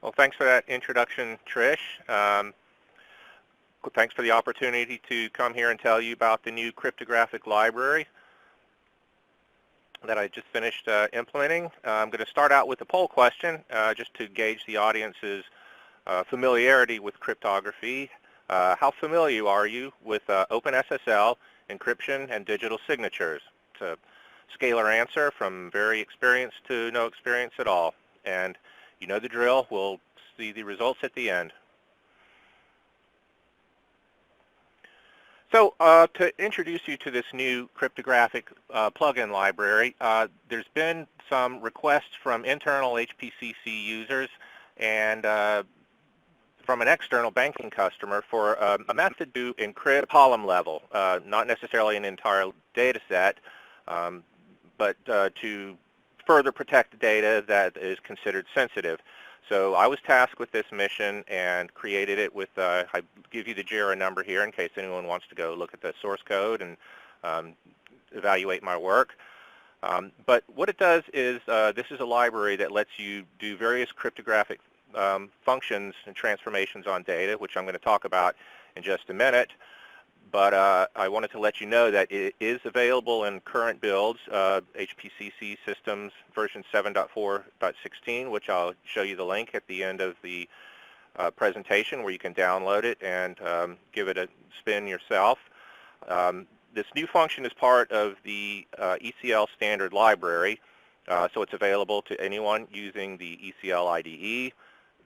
Well, thanks for that introduction, Trish. Thanks for the opportunity to come here and tell you about the new cryptographic library that I just finished implementing. I'm going to start out with a poll question just to gauge the audience's familiarity with cryptography. How familiar are you with OpenSSL, encryption, and digital signatures? It's a scalar answer from very experienced to no experience at all. And you know the drill. We'll see the results at the end. So to introduce you to this new cryptographic plugin library, there's been some requests from internal HPCC users and from an external banking customer for a method to encrypt column level, not necessarily an entire data set, but to further protect the data that is considered sensitive. So I was tasked with this mission and created it with, I give you the JIRA number here in case anyone wants to go look at the source code and evaluate my work. But what it does is this is a library that lets you do various cryptographic functions and transformations on data, which I'm going to talk about in just a minute. But I wanted to let you know that it is available in current builds, HPCC systems version 7.4.16, which I'll show you the link at the end of the presentation where you can download it and give it a spin yourself. This new function is part of the ECL standard library, so it's available to anyone using the ECL IDE,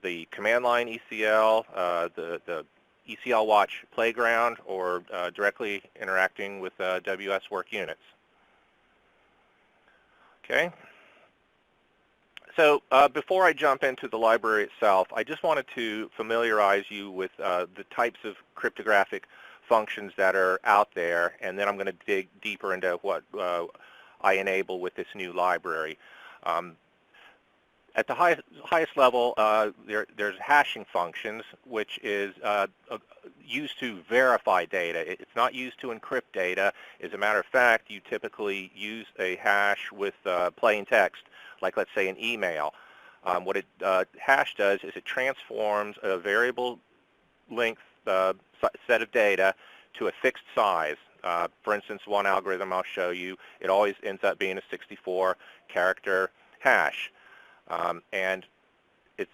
the command line ECL, the ECL Watch Playground, or directly interacting with WS Work Units. Okay. So before I jump into the library itself, I just wanted to familiarize you with the types of cryptographic functions that are out there, and then I'm going to dig deeper into what I enable with this new library. At the highest level, there's hashing functions, which is used to verify data. It's not used to encrypt data. As a matter of fact, you typically use a hash with plain text, like let's say an email. What a hash does is it transforms a variable length set of data to a fixed size. For instance, one algorithm I'll show you, it always ends up being a 64-character hash. And it's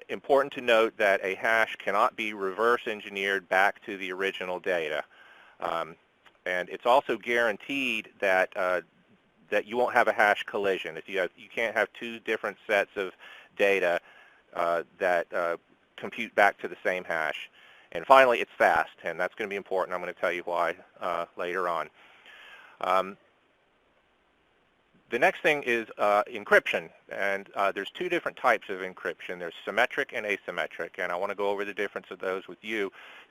important to note that a hash cannot be reverse engineered back to the original data. And it's also guaranteed that that you won't have a hash collision. If you can't have two different sets of data that compute back to the same hash. And finally, it's fast, and that's going to be important. I'm going to tell you why later on. The next thing is encryption, and there's two different types of encryption. There's symmetric and asymmetric, and I want to go over the difference of those with you.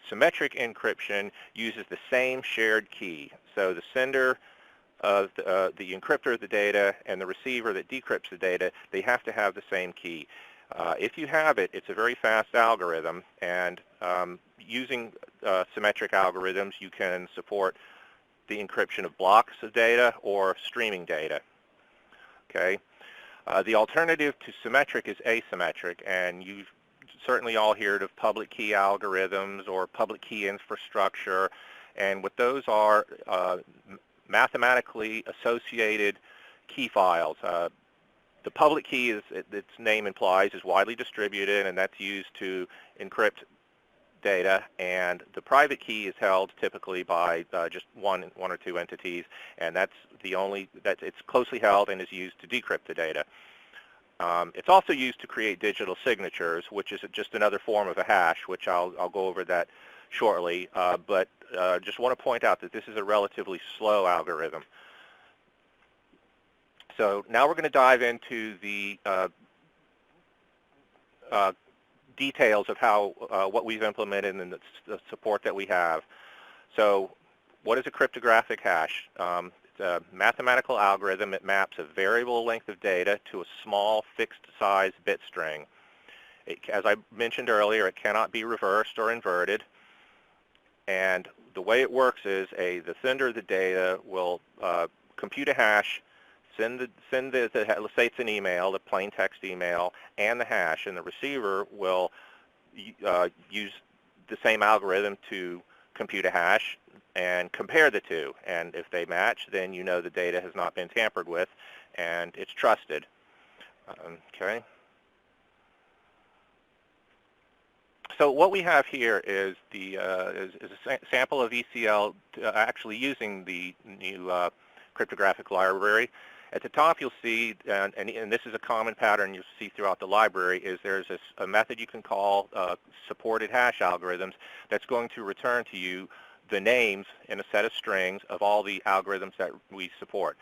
Symmetric encryption uses the same shared key. So the sender of the encryptor of the data and the receiver that decrypts the data, they have to have the same key. If you have it, it's a very fast algorithm, and using symmetric algorithms, you can support the encryption of blocks of data or streaming data. Okay. The alternative to symmetric is asymmetric, and you've certainly all heard of public key algorithms or public key infrastructure, and what those are mathematically associated key files. The public key, is its name implies, is widely distributed, and that's used to encrypt data, and the private key is held typically by just one or two entities, and that's the only that it's closely held and is used to decrypt the data. It's also used to create digital signatures, which is just another form of a hash, which I'll go over that shortly. But just want to point out that this is a relatively slow algorithm. So now we're going to dive into the details of how what we've implemented and the support that we have. So what is a cryptographic hash? It's a mathematical algorithm. It maps a variable length of data to a small fixed size bit string. As I mentioned earlier, it cannot be reversed or inverted. And the way it works is the sender of the data will compute a hash, let's say it's an email, the plain text email, and the hash, and the receiver will use the same algorithm to compute a hash and compare the two. And if they match, then you know the data has not been tampered with and it's trusted. Okay. So what we have here is a sample of ECL actually using the new cryptographic library. At the top you'll see, and this is a common pattern you'll see throughout the library, is there's a method you can call supported hash algorithms that's going to return to you the names in a set of strings of all the algorithms that we support.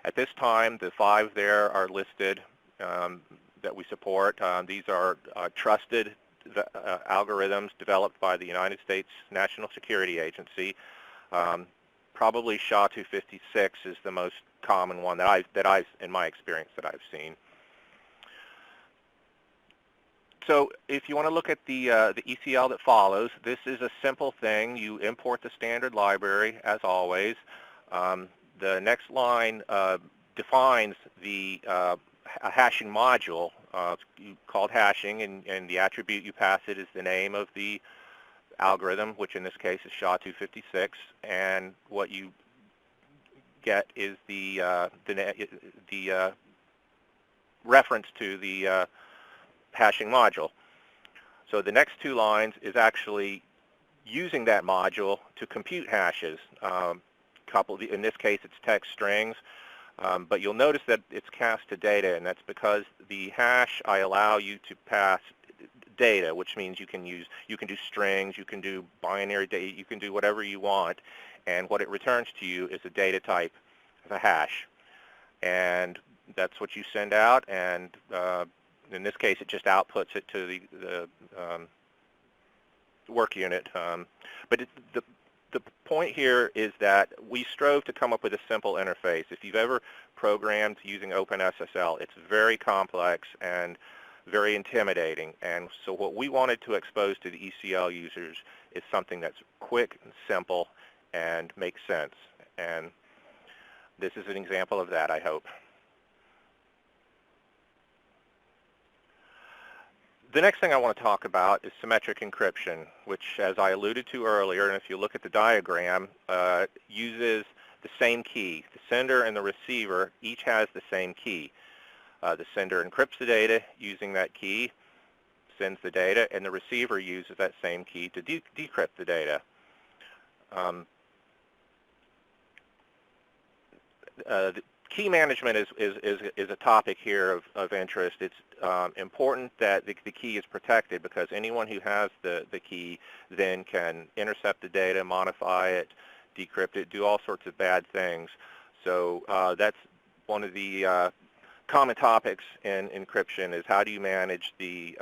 At this time, the 5 there are listed that we support. These are trusted algorithms developed by the United States National Security Agency. Probably SHA-256 is the most common one that I've in my experience that I've seen. So if you want to look at the ECL that follows, this is a simple thing. You import the standard library as always. The next line defines a hashing module called hashing, and the attribute you pass it is the name of the algorithm, which in this case is SHA-256, and what you get is the reference to the hashing module. So the next 2 lines is actually using that module to compute hashes. In this case it's text strings, but you'll notice that it's cast to data, and that's because the hash I allow you to pass data, which means you can do strings, you can do binary data, you can do whatever you want, and what it returns to you is a data type of a hash, and that's what you send out, and in this case it just outputs it to the work unit. But the point here is that we strove to come up with a simple interface. If you've ever programmed using OpenSSL, it's very complex and very intimidating, and so what we wanted to expose to the ECL users is something that's quick and simple and makes sense, and this is an example of that, I hope. The next thing I want to talk about is symmetric encryption, which, as I alluded to earlier, and if you look at the diagram, uses the same key. The sender and the receiver each has the same key. The sender encrypts the data using that key, sends the data, and the receiver uses that same key to decrypt the data. The key management is a topic here of interest. It's important that the key is protected, because anyone who has the key then can intercept the data, modify it, decrypt it, do all sorts of bad things. So that's one of the common topics in encryption, is how do you manage the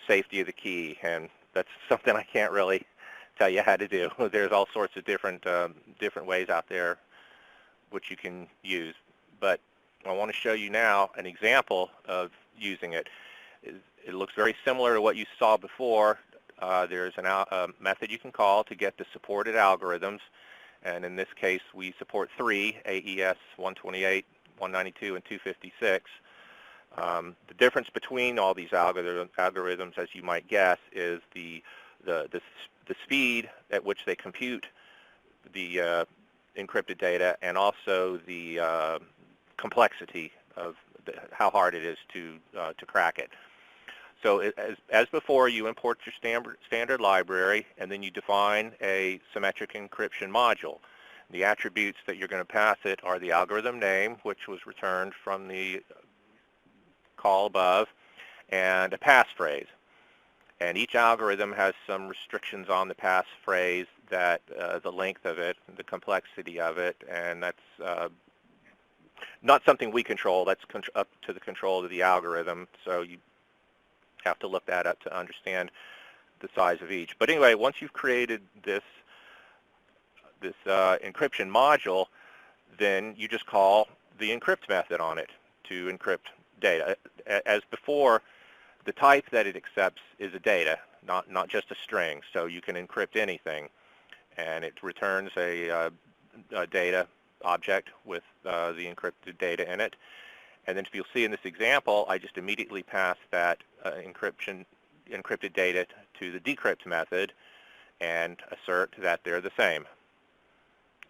safety of the key, and that's something I can't really tell you how to do. There's all sorts of different ways out there which you can use, but I want to show you now an example of using it. It looks very similar to what you saw before. There's a method you can call to get the supported algorithms, and in this case we support 3, AES 128, 192, and 256. The difference between all these algorithms, as you might guess, is the speed at which they compute the encrypted data, and also the complexity of how hard it is to crack it. So as before, you import your standard library, and then you define a symmetric encryption module. The attributes that you're going to pass it are the algorithm name, which was returned from the call above, and a passphrase. And each algorithm has some restrictions on the passphrase, that the length of it, the complexity of it, and that's not something we control. That's up to the control of the algorithm, so you have to look that up to understand the size of each. But anyway, once you've created this encryption module, then you just call the encrypt method on it to encrypt data. As before, the type that it accepts is a data, not just a string, so you can encrypt anything, and it returns a data object with the encrypted data in it. And then if you'll see in this example, I just immediately pass that encrypted data to the decrypt method and assert that they're the same.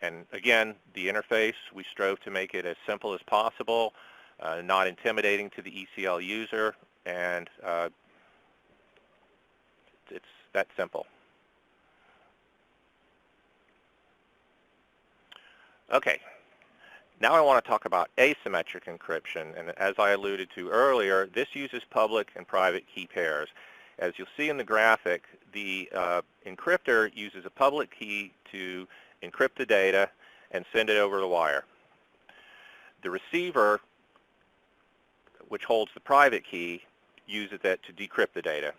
And again, the interface, we strove to make it as simple as possible, not intimidating to the ECL user, and it's that simple. Okay. Now I want to talk about asymmetric encryption, and as I alluded to earlier, this uses public and private key pairs. As you'll see in the graphic, the encryptor uses a public key to encrypt the data and send it over the wire. The receiver, which holds the private key, uses it to decrypt the data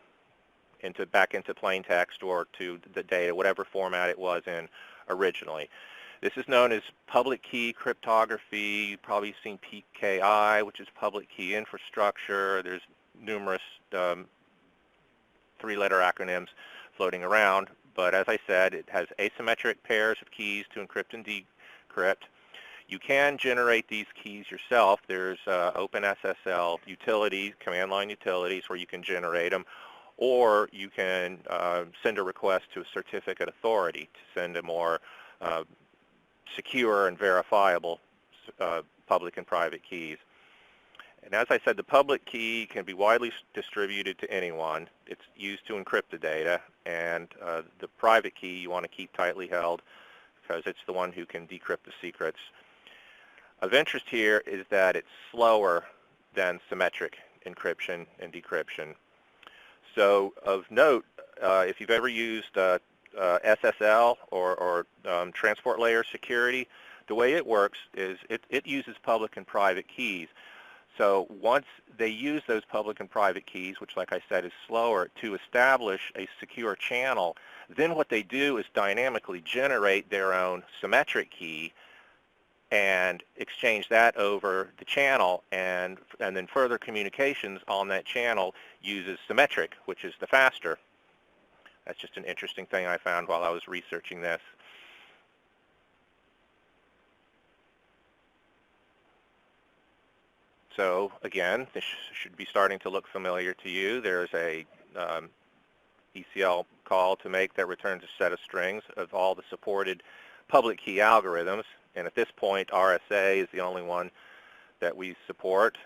back into plain text or to the data, whatever format it was in originally. This is known as public key cryptography. You've probably seen PKI, which is public key infrastructure. There's numerous three-letter acronyms floating around. But as I said, it has asymmetric pairs of keys to encrypt and decrypt. You can generate these keys yourself. There's OpenSSL utilities, command line utilities, where you can generate them. Or you can send a request to a certificate authority to send a more secure and verifiable public and private keys. And as I said, the public key can be widely distributed to anyone. It's used to encrypt the data, and the private key you want to keep tightly held because it's the one who can decrypt the secrets. Of interest here is that it's slower than symmetric encryption and decryption. So of note, if you've ever used SSL or transport layer security, the way it works is it uses public and private keys. So once they use those public and private keys, which like I said is slower, to establish a secure channel, then what they do is dynamically generate their own symmetric key and exchange that over the channel, and then further communications on that channel uses symmetric, which is the faster. That's just an interesting thing I found while I was researching this. So again, this should be starting to look familiar to you. There's a ECL call to make that returns a set of strings of all the supported public key algorithms. And at this point, RSA is the only one that we support.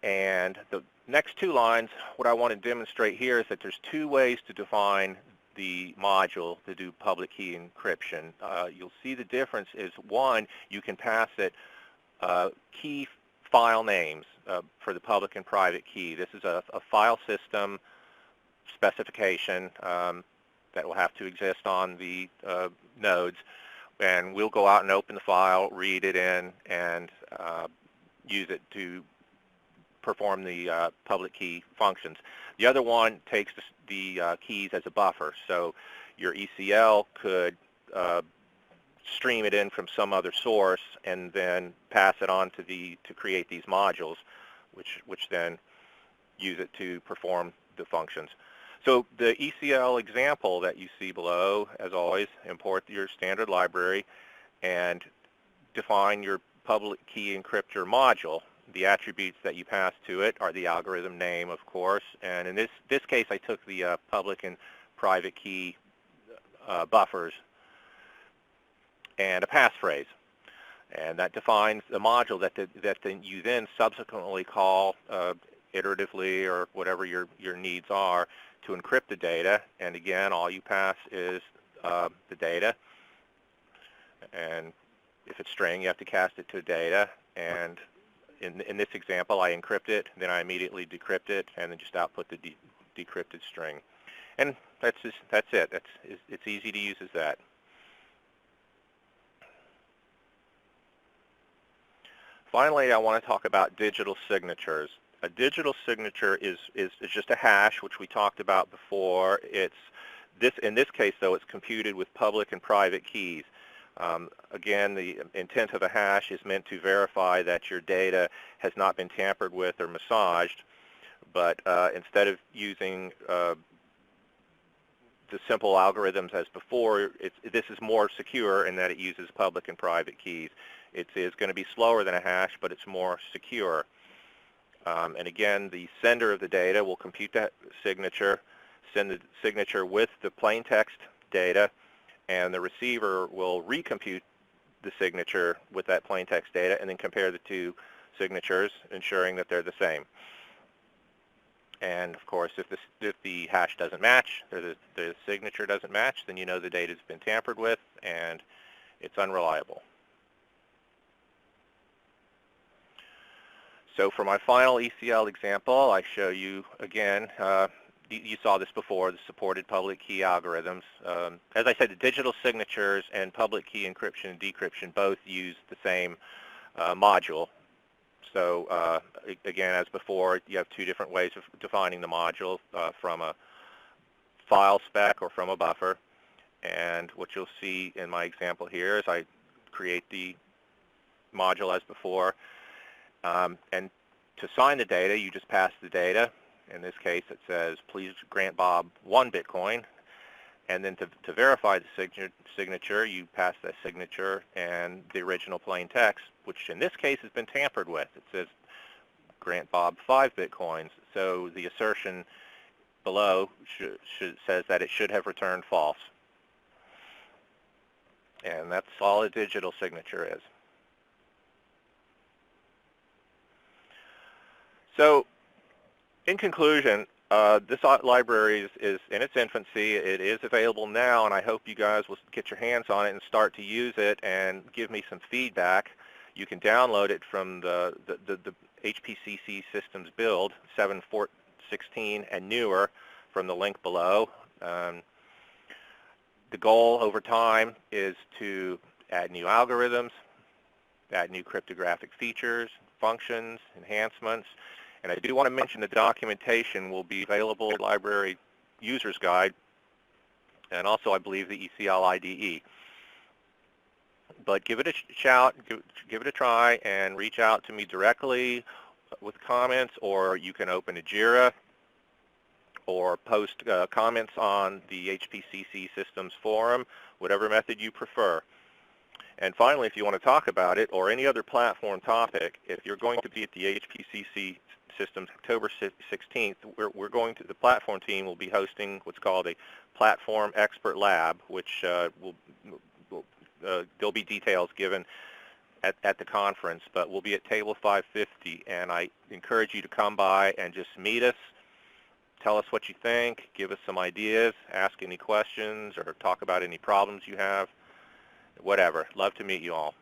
And the next two lines, what I want to demonstrate here is that there's two ways to define the module to do public key encryption. You'll see the difference is, one, you can pass it key file names for the public and private key. This is a file system specification that will have to exist on the nodes, and we'll go out and open the file, read it in, and use it to perform the public key functions. The other one takes the keys as a buffer, so your ECL could stream it in from some other source and then pass it on to create these modules, which then use it to perform the functions. So the ECL example that you see below, as always, import your standard library and define your public key encryptor module. The attributes that you pass to it are the algorithm name, of course, and in this case I took the public and private key buffers and a passphrase, and that defines the module that you then subsequently call iteratively or whatever your needs are to encrypt the data. And again, all you pass is the data, and if it's string, you have to cast it to data. And in this example, I encrypt it, then I immediately decrypt it, and then just output the decrypted string. And that's it. It's easy to use as that. Finally, I want to talk about digital signatures. A digital signature is just a hash, which we talked about before. In this case, though, it's computed with public and private keys. Again, the intent of a hash is meant to verify that your data has not been tampered with or massaged, but instead of using the the simple algorithms as before. This is more secure in that it uses public and private keys. It is going to be slower than a hash, but it's more secure. And again, the sender of the data will compute that signature, send the signature with the plain text data, and the receiver will recompute the signature with that plain text data and then compare the two signatures, ensuring that they're the same. And of course, if the hash doesn't match, or the signature doesn't match, then you know the data's been tampered with and it's unreliable. So for my final ECL example, I show you again, you saw this before, the supported public key algorithms. As I said, the digital signatures and public key encryption and decryption both use the same module. So again, as before, you have two different ways of defining the module, from a file spec or from a buffer. And what you'll see in my example here is I create the module as before. And to sign the data, you just pass the data. In this case, it says, please grant Bob 1 Bitcoin. And then to verify the signature, you pass that signature and the original plain text, which in this case has been tampered with. It says, grant Bob 5 Bitcoins. So the assertion below says that it should have returned false. And that's all a digital signature is. So, in conclusion, this library is in its infancy. It is available now, and I hope you guys will get your hands on it and start to use it and give me some feedback. You can download it from the HPCC systems build 7.16 and newer from the link below. The goal over time is to add new algorithms, add new cryptographic features, functions, enhancements. And I do want to mention the documentation will be available in the library user's guide, and also I believe the ECL IDE. But give it a shout, give it a try, and reach out to me directly with comments, or you can open a JIRA or post comments on the HPCC systems forum, whatever method you prefer. And finally, if you want to talk about it or any other platform topic, if you're going to be at the HPCC systems October 16th, the platform team will be hosting what's called a platform expert lab, which there'll be details given at the conference, but we'll be at table 550, and I encourage you to come by and just meet us, tell us what you think, give us some ideas, ask any questions, or talk about any problems you have, whatever. Love to meet you all.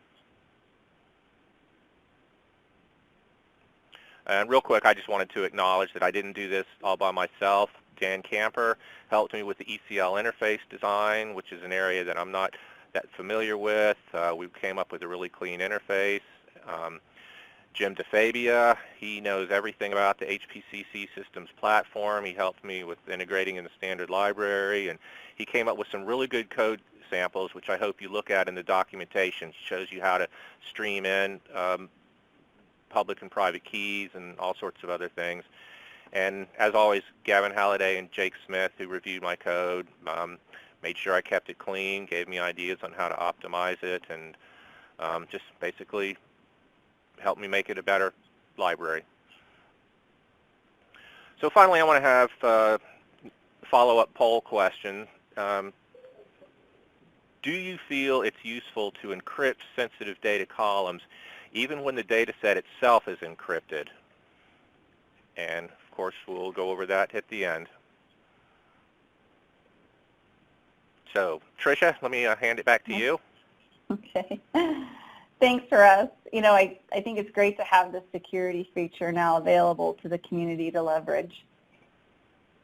And real quick, I just wanted to acknowledge that I didn't do this all by myself. Dan Camper helped me with the ECL interface design, which is an area that I'm not that familiar with. We came up with a really clean interface. Jim DeFabia, he knows everything about the HPCC systems platform. He helped me with integrating in the standard library, and he came up with some really good code samples, which I hope you look at in the documentation. It shows you how to stream in public and private keys and all sorts of other things. And as always, Gavin Halliday and Jake Smith, who reviewed my code, made sure I kept it clean, gave me ideas on how to optimize it, and just basically helped me make it a better library. So finally, I want to have a follow-up poll question. Do you feel it's useful to encrypt sensitive data columns even when the data set itself is encrypted? And of course, we'll go over that at the end. So, Tricia, let me hand it back to you. Okay. Thanks, Russ. You know, I think it's great to have this security feature now available to the community to leverage.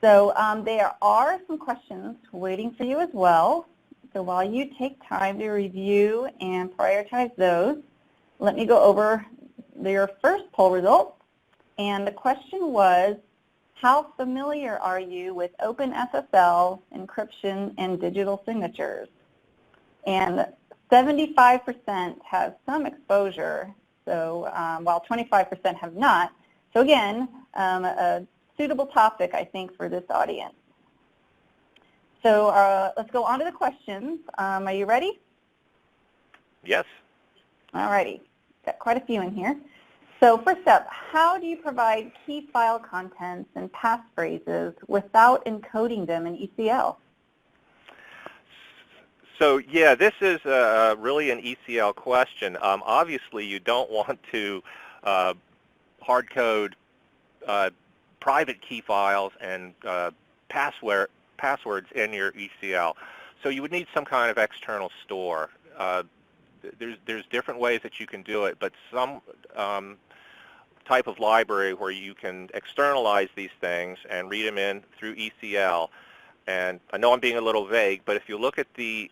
So there are some questions waiting for you as well. So while you take time to review and prioritize those, let me go over your first poll results. And the question was, how familiar are you with OpenSSL, encryption, and digital signatures? And 75% have some exposure, so while 25% have not. So again, a suitable topic, I think, for this audience. So let's go on to the questions. Are you ready? Yes. All righty. Got quite a few in here. So first up, how do you provide key file contents and passphrases without encoding them in ECL? So yeah, this is really an ECL question. Obviously, you don't want to hard code private key files and passwords in your ECL. So you would need some kind of external store. There's different ways that you can do it, but some type of library where you can externalize these things and read them in through ECL. And I know I'm being a little vague, but if you look at the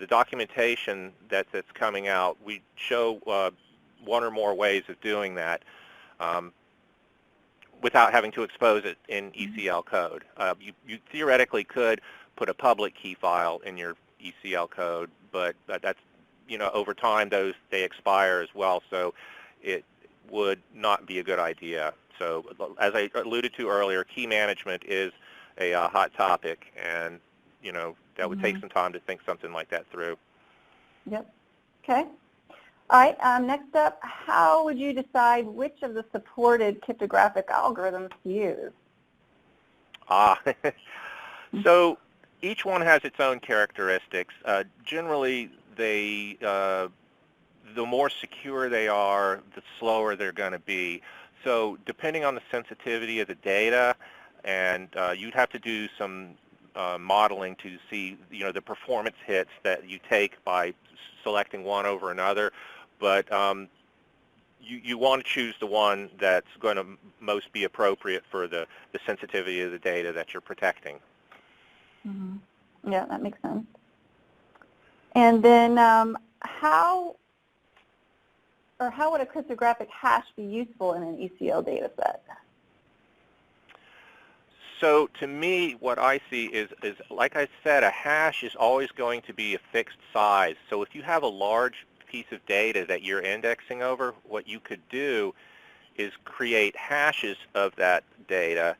documentation that's coming out, we show one or more ways of doing that without having to expose it in ECL code. You theoretically could put a public key file in your ECL code, but that's, over time they expire as well, so it would not be a good idea. So as I alluded to earlier, key management is a hot topic, and that would take some time to think something like that through. Yep. Okay. All right. Next up, how would you decide which of the supported cryptographic algorithms to use? So each one has its own characteristics. Generally, the more secure they are, the slower they're going to be. So depending on the sensitivity of the data, and you'd have to do some modeling to see, the performance hits that you take by selecting one over another. But you want to choose the one that's going to most be appropriate for the sensitivity of the data that you're protecting. Mm-hmm. Yeah, that makes sense. And then how would a cryptographic hash be useful in an ECL data set? So to me, what I see is, like I said, a hash is always going to be a fixed size. So if you have a large piece of data that you're indexing over, what you could do is create hashes of that data.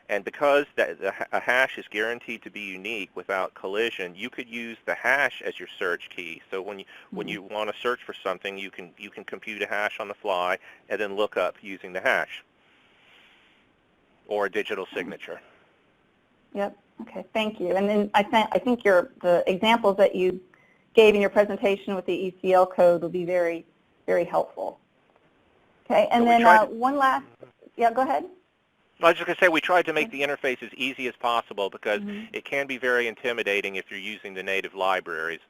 And because a hash is guaranteed to be unique without collision, you could use the hash as your search key. So when you want to search for something, you can compute a hash on the fly and then look up using the hash or a digital signature. Yep. Okay. Thank you. And then I think the examples that you gave in your presentation with the ECL code will be very, very helpful. Okay. And then one last. Yeah. Go ahead. I was just going to say we tried to make the interface as easy as possible because it can be very intimidating if you're using the native libraries.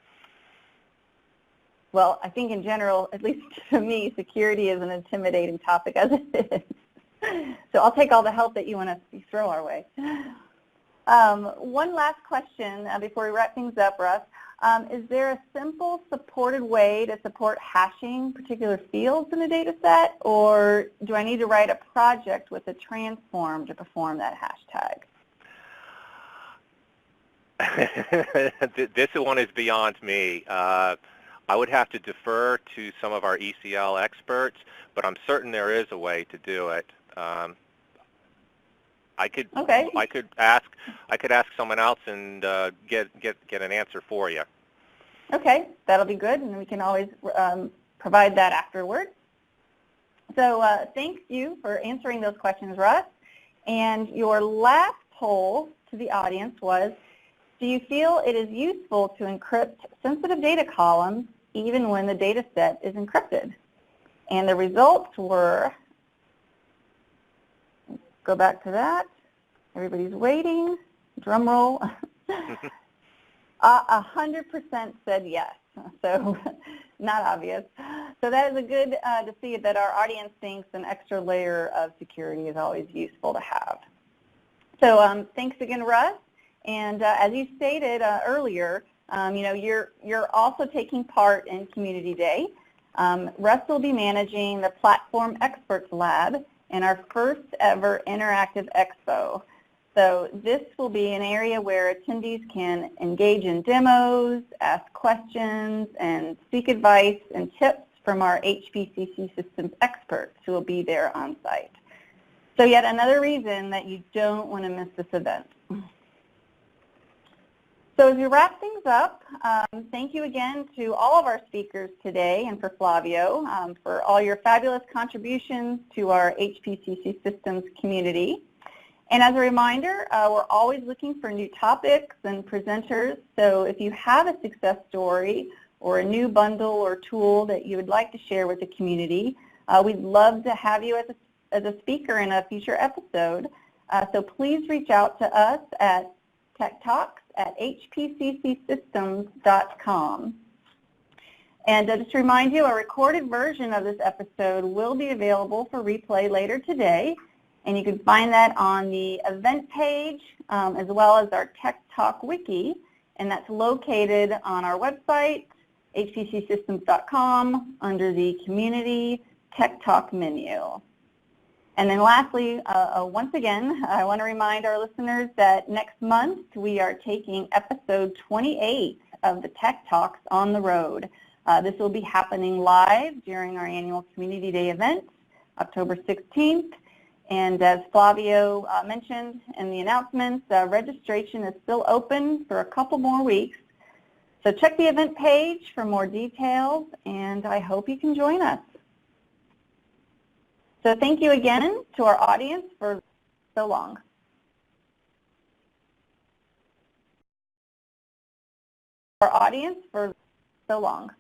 Well, I think in general, at least to me, security is an intimidating topic as it is. So I'll take all the help that you want to throw our way. One last question before we wrap things up, Russ. Is there a simple supported way to support hashing particular fields in a data set, or do I need to write a project with a transform to perform that hashtag? This one is beyond me. I would have to defer to some of our ECL experts, but I'm certain there is a way to do it. I could ask someone else and get an answer for you. Okay, that'll be good, and we can always provide that afterward. So thank you for answering those questions, Russ. And your last poll to the audience was, do you feel it is useful to encrypt sensitive data columns even when the data set is encrypted? And the results were, go back to that. Everybody's waiting. Drum roll. 100% said yes, so not obvious. So that is a good to see that our audience thinks an extra layer of security is always useful to have. So thanks again, Russ. And as you stated earlier, you're also taking part in Community Day. Russ will be managing the Platform Experts Lab in our first ever interactive expo. So this will be an area where attendees can engage in demos, ask questions, and seek advice and tips from our HPCC systems experts who will be there on site. So yet another reason that you don't want to miss this event. So as we wrap things up, thank you again to all of our speakers today and for Flavio for all your fabulous contributions to our HPCC systems community. And as a reminder, we're always looking for new topics and presenters. So if you have a success story or a new bundle or tool that you would like to share with the community, we'd love to have you as a speaker in a future episode. So please reach out to us at techtalks@hpccsystems.com. And just to remind you, a recorded version of this episode will be available for replay later today. And you can find that on the event page as well as our Tech Talk Wiki. And that's located on our website, hpcsystems.com, under the Community Tech Talk menu. And then lastly, once again, I want to remind our listeners that next month we are taking episode 28 of the Tech Talks on the road. This will be happening live during our annual Community Day event, October 16th. And as Flavio mentioned in the announcements, registration is still open for a couple more weeks. So check the event page for more details, and I hope you can join us. So thank you again to our audience for so long. Our audience for so long.